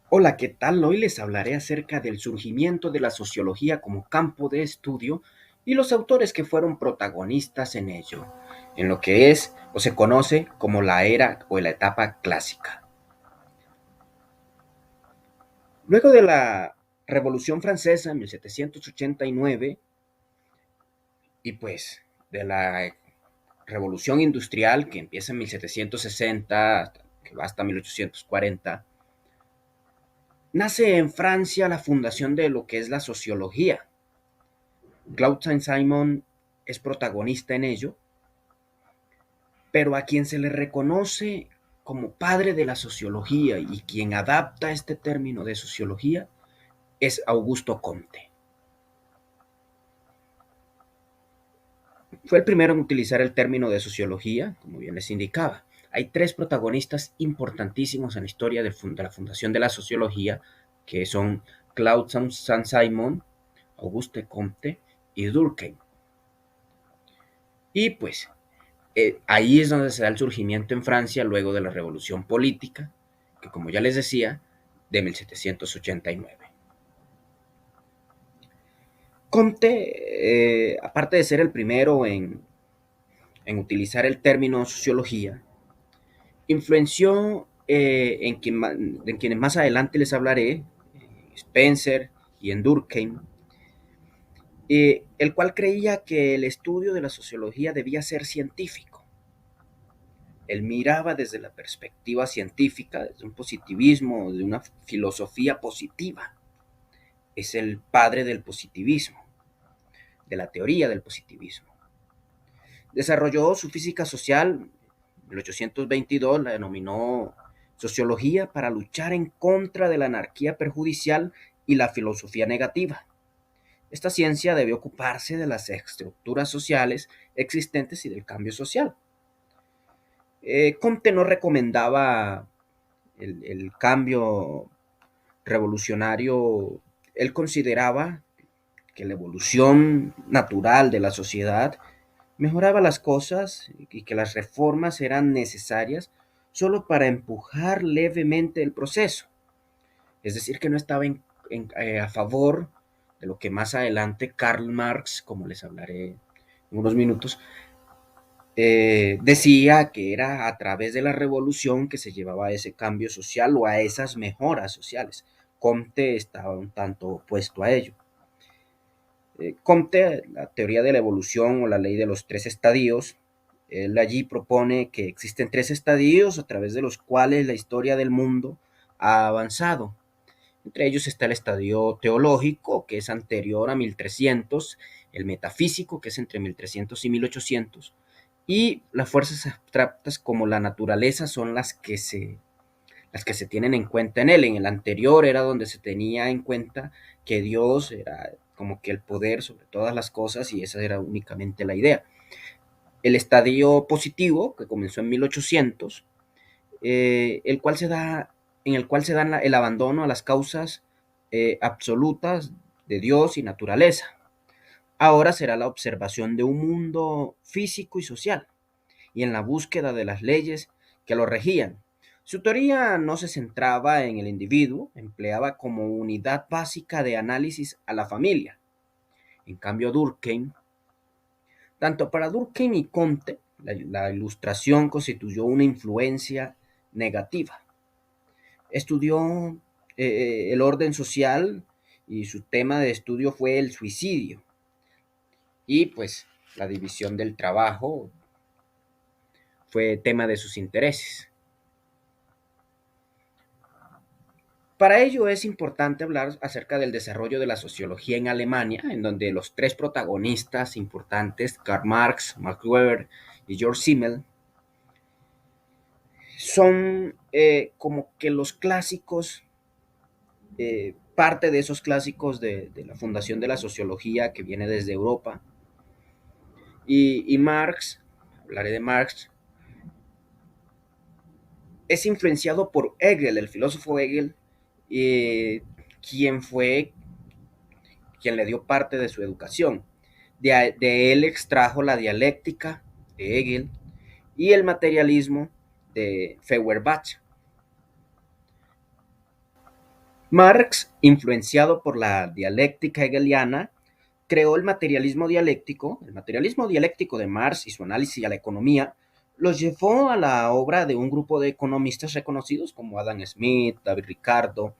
Hola, ¿qué tal? Hoy les hablaré acerca del surgimiento de la sociología como campo de estudio y los autores que fueron protagonistas en ello, en lo que es o se conoce como la era o la etapa clásica. Luego de la Revolución Francesa en 1789 y pues de la Revolución Industrial que empieza en 1760, que va hasta 1840, nace en Francia la fundación de lo que es la sociología. Claude Saint-Simon es protagonista en ello, pero a quien se le reconoce como padre de la sociología y quien adapta este término de sociología es Augusto Comte. Fue el primero en utilizar el término de sociología, como bien les indicaba. Hay tres protagonistas importantísimos en la historia de la fundación de la sociología, que son Claude Saint-Simon, Auguste Comte y Durkheim. Y pues ahí es donde se da el surgimiento en Francia luego de la Revolución Política, que como ya les decía, de 1789. Comte, aparte de ser el primero en utilizar el término sociología, influenció en quienes más adelante les hablaré, Spencer y en Durkheim, el cual creía que el estudio de la sociología debía ser científico. Él miraba desde la perspectiva científica, desde un positivismo, de una filosofía positiva. Es el padre del positivismo, de la teoría del positivismo. Desarrolló su física social, en 1822 la denominó sociología para luchar en contra de la anarquía perjudicial y la filosofía negativa. Esta ciencia debe ocuparse de las estructuras sociales existentes y del cambio social. Comte no recomendaba el cambio revolucionario. Él consideraba que la evolución natural de la sociedad mejoraba las cosas y que las reformas eran necesarias solo para empujar levemente el proceso. Es decir, que no estaba a favor de lo que más adelante Karl Marx, como les hablaré en unos minutos, decía que era a través de la revolución que se llevaba a ese cambio social o a esas mejoras sociales. Comte estaba un tanto opuesto a ello. Comte, la teoría de la evolución o la ley de los tres estadios, él allí propone que existen tres estadios a través de los cuales la historia del mundo ha avanzado. Entre ellos está el estadio teológico, que es anterior a 1300, el metafísico, que es entre 1300 y 1800, y las fuerzas abstractas como la naturaleza son las que se tienen en cuenta en él. En el anterior era donde se tenía en cuenta que Dios era como que el poder sobre todas las cosas y esa era únicamente la idea. El estadio positivo, que comenzó en 1800, el cual se da, en el cual se da el abandono a las causas absolutas de Dios y naturaleza. Ahora será la observación de un mundo físico y social y en la búsqueda de las leyes que lo regían. Su teoría no se centraba en el individuo, empleaba como unidad básica de análisis a la familia. En cambio, Durkheim, tanto para Durkheim y Comte, la ilustración constituyó una influencia negativa. Estudió el orden social y su tema de estudio fue el suicidio y pues la división del trabajo fue tema de sus intereses. Para ello es importante hablar acerca del desarrollo de la sociología en Alemania, en donde los tres protagonistas importantes, Karl Marx, Max Weber y Georg Simmel, son como que los clásicos, parte de esos clásicos de la fundación de la sociología que viene desde Europa. Y Marx, hablaré de Marx, es influenciado por Hegel, el filósofo Hegel, quien fue quien le dio parte de su educación. De él extrajo la dialéctica de Hegel y el materialismo de Feuerbach. Marx, influenciado por la dialéctica hegeliana, creó el materialismo dialéctico de Marx y su análisis a la economía los llevó a la obra de un grupo de economistas reconocidos como Adam Smith, David Ricardo.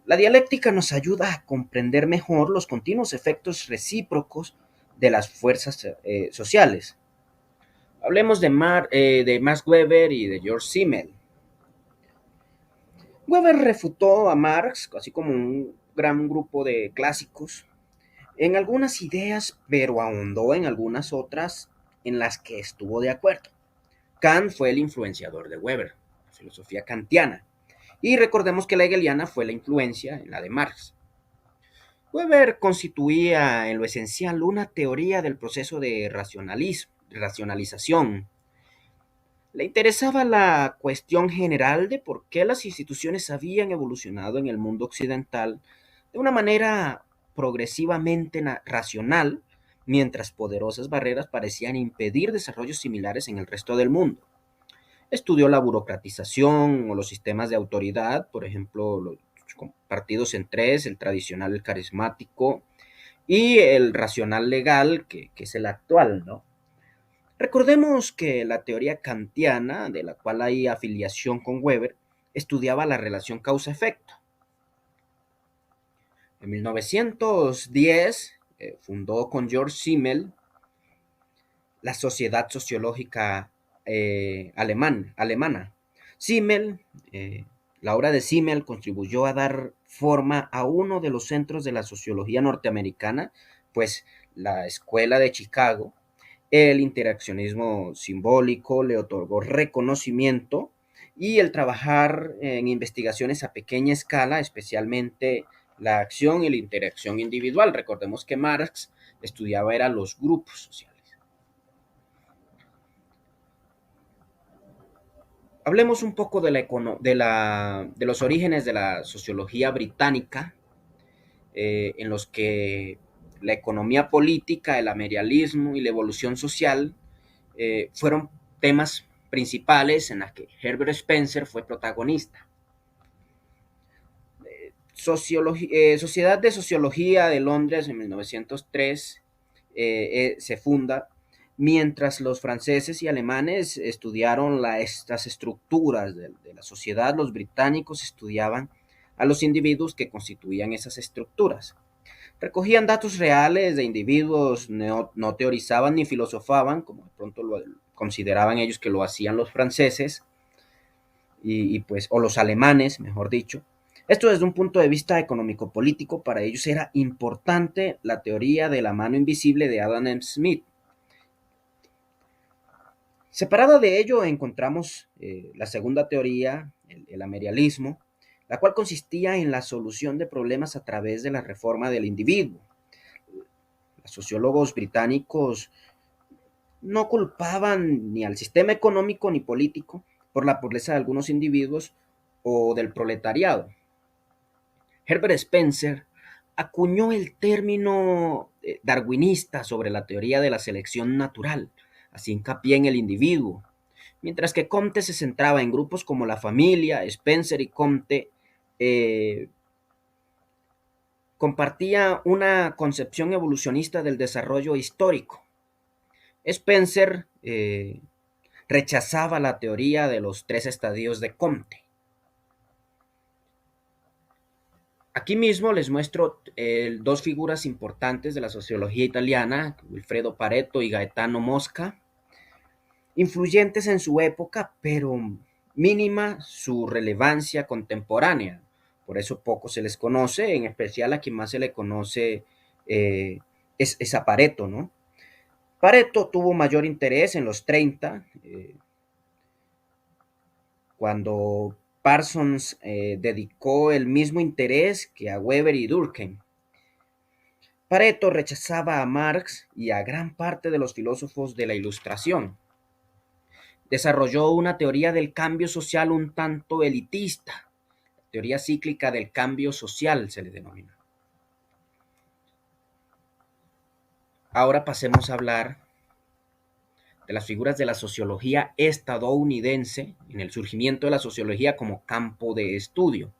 La dialéctica nos ayuda a comprender mejor los continuos efectos recíprocos de las fuerzas sociales. Hablemos de Max Weber y de George Simmel. Weber refutó a Marx, así como un gran grupo de clásicos, en algunas ideas, pero ahondó en algunas otras en las que estuvo de acuerdo. Kant fue el influenciador de Weber, la filosofía kantiana, y recordemos que la hegeliana fue la influencia en la de Marx. Weber constituía en lo esencial una teoría del proceso de racionalización. Le interesaba la cuestión general de por qué las instituciones habían evolucionado en el mundo occidental de una manera progresivamente racional, mientras poderosas barreras parecían impedir desarrollos similares en el resto del mundo. Estudió la burocratización o los sistemas de autoridad, por ejemplo, los partidos en tres, el tradicional, el carismático y el racional legal, que es el actual, ¿no? Recordemos que la teoría kantiana, de la cual hay afiliación con Weber, estudiaba la relación causa-efecto. En 1910 fundó con George Simmel la Sociedad Sociológica Alemana. Simmel, la obra de Simmel contribuyó a dar forma a uno de los centros de la sociología norteamericana, pues la Escuela de Chicago. El interaccionismo simbólico le otorgó reconocimiento y el trabajar en investigaciones a pequeña escala, especialmente la acción y la interacción individual. Recordemos que Marx estudiaba eran los grupos sociales. Hablemos un poco de los orígenes de la sociología británica, en los que la economía política, el amerialismo y la evolución social fueron temas principales en las que Herbert Spencer fue protagonista. Sociedad de Sociología de Londres en 1903 se funda, mientras los franceses y alemanes estudiaron estas estructuras de la sociedad, los británicos estudiaban a los individuos que constituían esas estructuras. Recogían datos reales de individuos, no teorizaban ni filosofaban, como de pronto lo consideraban ellos que lo hacían los franceses, pues, o los alemanes, mejor dicho. Esto desde un punto de vista económico-político, para ellos era importante la teoría de la mano invisible de Adam Smith. Separada de ello encontramos la segunda teoría, el amerialismo, la cual consistía en la solución de problemas a través de la reforma del individuo. Los sociólogos británicos no culpaban ni al sistema económico ni político por la pobreza de algunos individuos o del proletariado. Herbert Spencer acuñó el término darwinista sobre la teoría de la selección natural, así hincapié en el individuo. Mientras que Comte se centraba en grupos como la familia, Spencer y Comte compartía una concepción evolucionista del desarrollo histórico. Spencer rechazaba la teoría de los tres estadios de Comte. Aquí mismo les muestro dos figuras importantes de la sociología italiana, Wilfredo Pareto y Gaetano Mosca, influyentes en su época, pero mínima su relevancia contemporánea. Por eso poco se les conoce, en especial a quien más se le conoce es a Pareto, ¿no? Pareto tuvo mayor interés en los 30, cuando Parsons dedicó el mismo interés que a Weber y Durkheim. Pareto rechazaba a Marx y a gran parte de los filósofos de la Ilustración. Desarrolló una teoría del cambio social un tanto elitista, teoría cíclica del cambio social se le denomina. Ahora pasemos a hablar de las figuras de la sociología estadounidense en el surgimiento de la sociología como campo de estudio.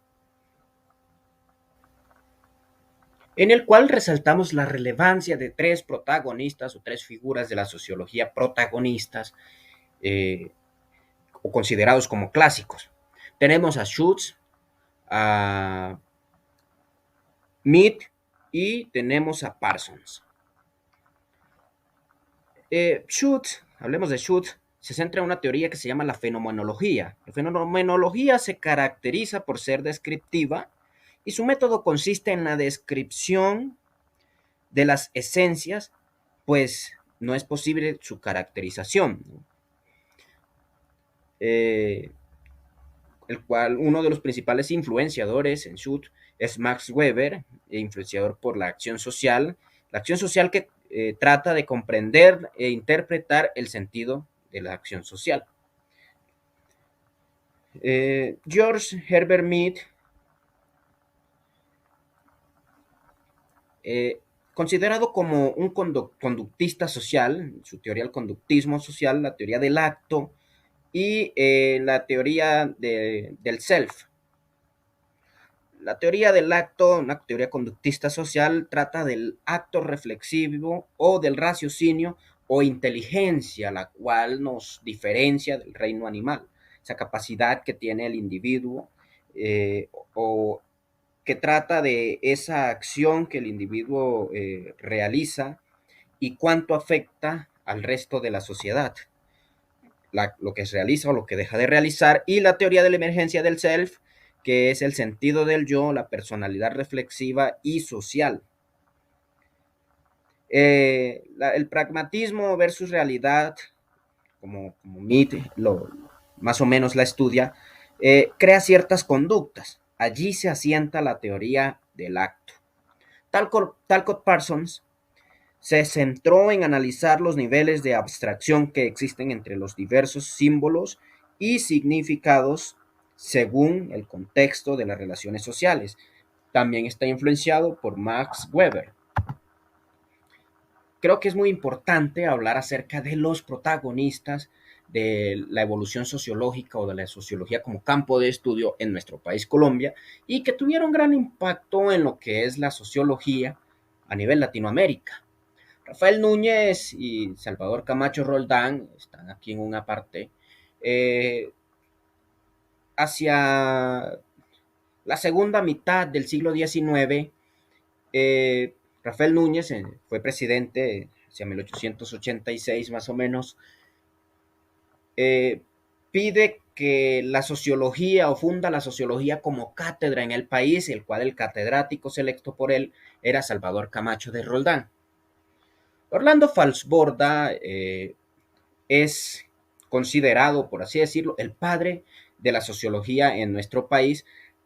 en el cual resaltamos la relevancia de tres protagonistas o tres figuras de la sociología protagonistas, eh, o considerados como clásicos. Tenemos a Schutz, a Mead y tenemos a Parsons. Schutz, hablemos de Schutz, se centra en una teoría que se llama la fenomenología. La fenomenología se caracteriza por ser descriptiva y su método consiste en la descripción de las esencias, pues no es posible su caracterización. Eh, el cual uno de los principales influenciadores en Schutz es Max Weber, influenciador por la acción social que trata de comprender e interpretar el sentido de la acción social. George Herbert Mead, considerado como un conductista social, su teoría del conductismo social, la teoría del acto y la teoría del self. La teoría del acto, una teoría conductista social, trata del acto reflexivo o del raciocinio o inteligencia, la cual nos diferencia del reino animal. Esa capacidad que tiene el individuo o que trata de esa acción que el individuo realiza y cuánto afecta al resto de la sociedad. Lo que se realiza o lo que deja de realizar, y la teoría de la emergencia del self, que es el sentido del yo, la personalidad reflexiva y social. El pragmatismo versus realidad, como Mead más o menos la estudia, crea ciertas conductas. Allí se asienta la teoría del acto. Talcott Parsons se centró en analizar los niveles de abstracción que existen entre los diversos símbolos y significados según el contexto de las relaciones sociales. También está influenciado por Max Weber. Creo que es muy importante hablar acerca de los protagonistas de la evolución sociológica o de la sociología como campo de estudio en nuestro país Colombia y que tuvieron gran impacto en lo que es la sociología a nivel Latinoamérica. Rafael Núñez y Salvador Camacho Roldán están aquí en una parte. Hacia la segunda mitad del siglo XIX, Rafael Núñez fue presidente hacia 1886 más o menos. Pide que la sociología o funda la sociología como cátedra en el país, el cual el catedrático selecto por él era Salvador Camacho de Roldán. Orlando Falsborda es considerado, por así decirlo, el padre de la sociología en nuestro país,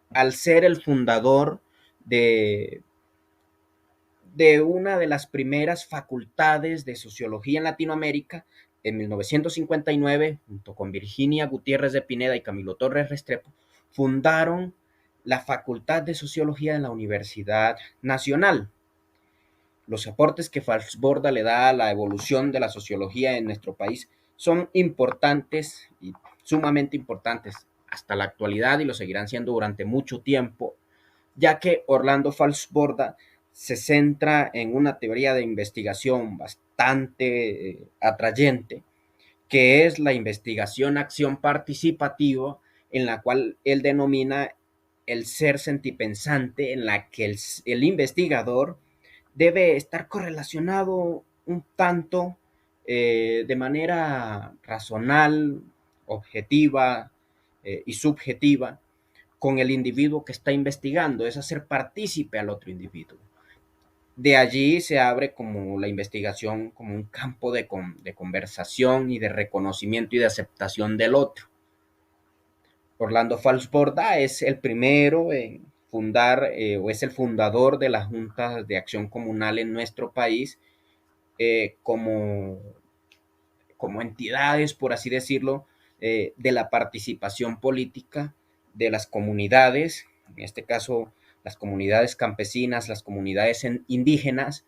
al ser el fundador de una de las primeras facultades de sociología en Latinoamérica. En 1959, junto con Virginia Gutiérrez de Pineda y Camilo Torres Restrepo, fundaron la Facultad de Sociología en la Universidad Nacional. Los aportes que Falsborda le da a la evolución de la sociología en nuestro país son importantes y sumamente importantes hasta la actualidad, y lo seguirán siendo durante mucho tiempo, ya que Orlando Falsborda se centra en una teoría de investigación bastante atrayente, que es la investigación-acción participativa, en la cual él denomina el ser sentipensante, en la que el investigador debe estar correlacionado un tanto de manera razonal, objetiva y subjetiva con el individuo que está investigando, es hacer partícipe al otro individuo. De allí se abre como la investigación como un campo de conversación y de reconocimiento y de aceptación del otro. Orlando Falsborda es el primero en fundar o es el fundador de la Junta de Acción Comunal en nuestro país, como entidades, por así decirlo, de la participación política de las comunidades, en este caso las comunidades campesinas, las comunidades indígenas,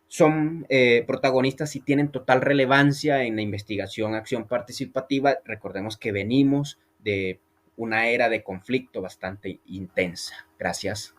son protagonistas y tienen total relevancia en la investigación, acción participativa. Recordemos que venimos de una era de conflicto bastante intensa. Gracias.